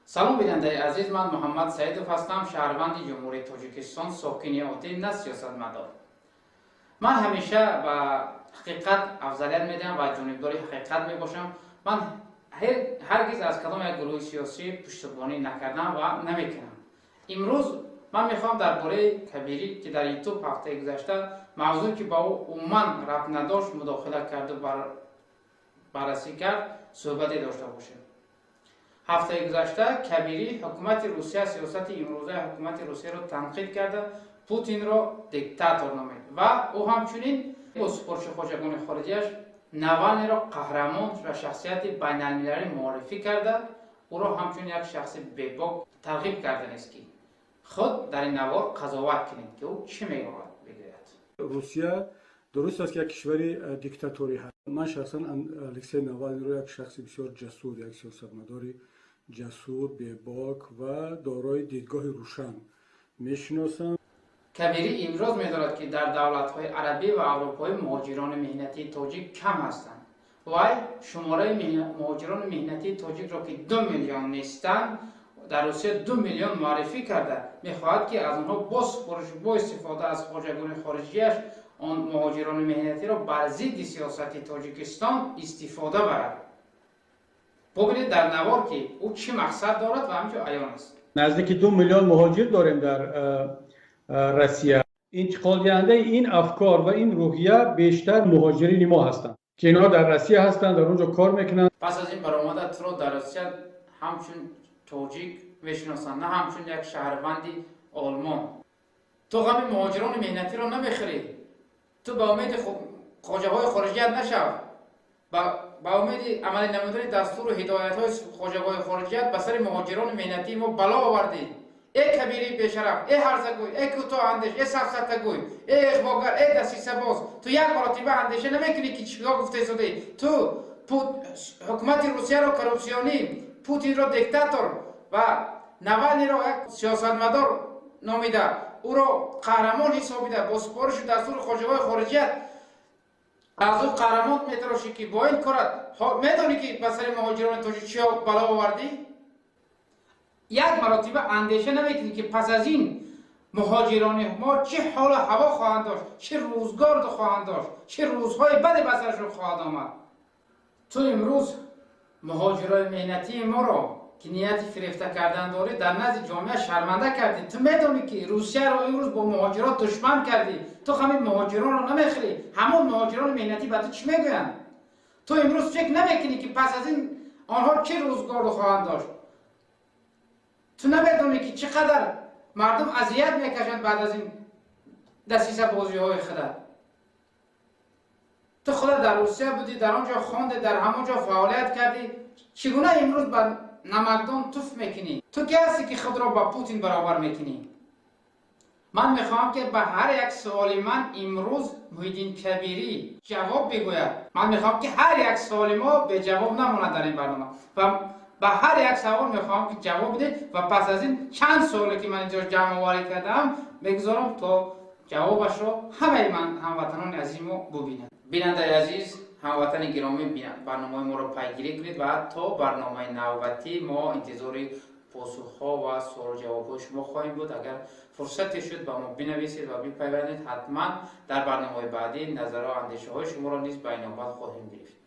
салом бинандаи азиз, ман Муҳаммад Саидов ҳастам, шаҳрванди Ҷумҳурии Тоҷикистон, сокини Отин, на сиёсатмадор. Ман ҳамеша ба ҳақиқат афзалият медиҳам ва ҷонибдори ҳақиқат мебошам. Ман ҳаргиз аз кадом як гурӯҳи сиёсӣ пуштибонӣ накардам ва намекунам. имрӯз ман мехоҳам дар бораи Кабирӣ, ки дар ютуб ҳафтаи гузашта мавзӯъ ки ба ӯ умуман рабт надошт, мудохила карду баррасӣ кард, суҳбате дошта бошем. ҳафтаи гузашта Кабирӣ ҳукумати Русия сиёсати имрӯзаи ҳукумати Русияро танқид карда, Путинро диктатор номид ва ӯ ҳамчунин бо супориши хоҷагони хориҷияш Навалнийро қаҳрамон ва шахсияти байналмилалӣ муоррифӣ карда, ӯро ҳамчун як шахси бебок тарғиб карданист ки худ дар ин навор қазоват кунед ки ӯ чӣ мегӯяд бигӯяд. Русия дуруст аст ки як кишвари диктаторӣ ҳаст. Ман шахсан Алексей Навалнийро як шахси бисёр ҷасур, як сиёсатмадори ҷасур, бебок ва дорои дидгоҳи рӯшан мешиносам. Кабирӣ иброз медорад ки дар давлатҳои арабӣ ва аврупоӣ муҳоҷирони меҳнатии тоҷик кам ҳастанд. Вай шумораи муҳоҷирони меҳнатии тоҷикро ки 2 миллион нестанд, дар Русия 2 миллион муаррифӣ карда, мехоҳад ки аз онҳо бо супориш, бо истифода аз хоҷагони хориҷияш он муҳоҷирони меҳнатиро бар зидди сиёсати Тоҷикистон истифода барад. бубинед дар навор ки ӯ чӣ мақсад дорад ва ҳамчо аён аст. наздики 2 миллион муҳоҷир дорем дар Россия. интиқолдиҳандаи ин афкор ва ин рӯҳия бештар муҳоҷирини мо ҳастанд ки инҳо дар Россия ҳастанд, дар онҷо кор мекунанд. пас аз ин баромада туро дар Русия ҳамчун тоҷик мешиносанд, на ҳамчун як шаҳрванди олмон. ту ғами муҳоҷирони меҳнатиро намехӯрӣ. ту ба умеди хоҷаҳои хориҷият нашав. ба умеди амалӣ намудани дастуру ҳидоятҳои хоҷаҳои хориҷият ба сари муҳоҷирони меҳнатии мо бало овардӣ. Кабирӣ бешараф, ҳарзагӯй, кӯтоҳандеш, сафсатагӯй, иғвогар, дасисабоз. Ту як маротиба андеша намекунӣ ки чиё гуфта истодӣ. Ту ҳукумати Русияро коррупсионӣ, Путинро диктатор ва Навалнийро як сиёсатмадор номида, ӯро қаҳрамон ҳисобида бо супоришу дастури хоҷаҳои хориҷият аз ӯ қаҳрамон метарошӣ ки бо ин корат медонӣ ки ба сари муҳоҷирони тоҷик чиё бало овардӣ? як маротиба андеша намекунӣ ки пас аз ин муҳоҷирони мо чӣ ҳолу ҳаво хоҳанд дошт, чӣ рӯзгор хоҳанд дошт, чӣ рӯзҳои баде ба сарашон хоҳад омад. ту имрӯз муҳоҷирони меҳнатии моро ки нияти фирефта кардан дорӣ дар назди ҷомеа шарманда кардӣ. Ту медонӣ ки Русияро имрӯз бо муҳоҷирот душман кардӣ. Ту ҳамин муҳоҷиронро намехӯрӣ. ҳамон муҳоҷирони меҳнатӣ ба ту чӣ мегӯянд? ту имрӯз фикр намекунӣ ки пас аз ин онҳо чӣ рӯзгоро хоҳанд дошт? ту намедонӣ ки чӣ қадар мардум азият мекашанд баъд аз ин дасисабозиҳои худат. ту худат дар Русия будӣ, дар он ҷо хонде, дар ҳамон ҷо фаъолият кардӣ. чӣ гуна имрӯз ба намакдон туф мекунӣ? ту ки ҳастӣ ки худро ба Путин баробар мекунӣ? ман мехоҳам ки ба ҳар як суоли ман имрӯз Муҳиддин Кабирӣ ҷавоб бигӯяд. ман мехоҳам ки ҳар як суоли мо беҷавоб намонад дар ин барнома. ба ҳар як савол мехоҳам ки ҷавоб бидед ва пас аз ин чанд суоле ки ман инҷо ҷамъоварӣ кардаам мегузорам то ҷавобашро ҳамаи ман ҳамватанони азизи мо бубинанд. бинандаи азиз, ҳамватани гиромӣ, барномаи моро пайгирӣ кунед ва то барномаи навбатӣ мо интизори посухҳо ва суолу-ҷавобҳои шумо хоҳем буд. агар фурсате шуд ба мо бинависед ва бипайвандед, ҳатман дар барномаҳои баъдӣ назару андешаҳои шуморо низ ба инобат хоҳем гирифт.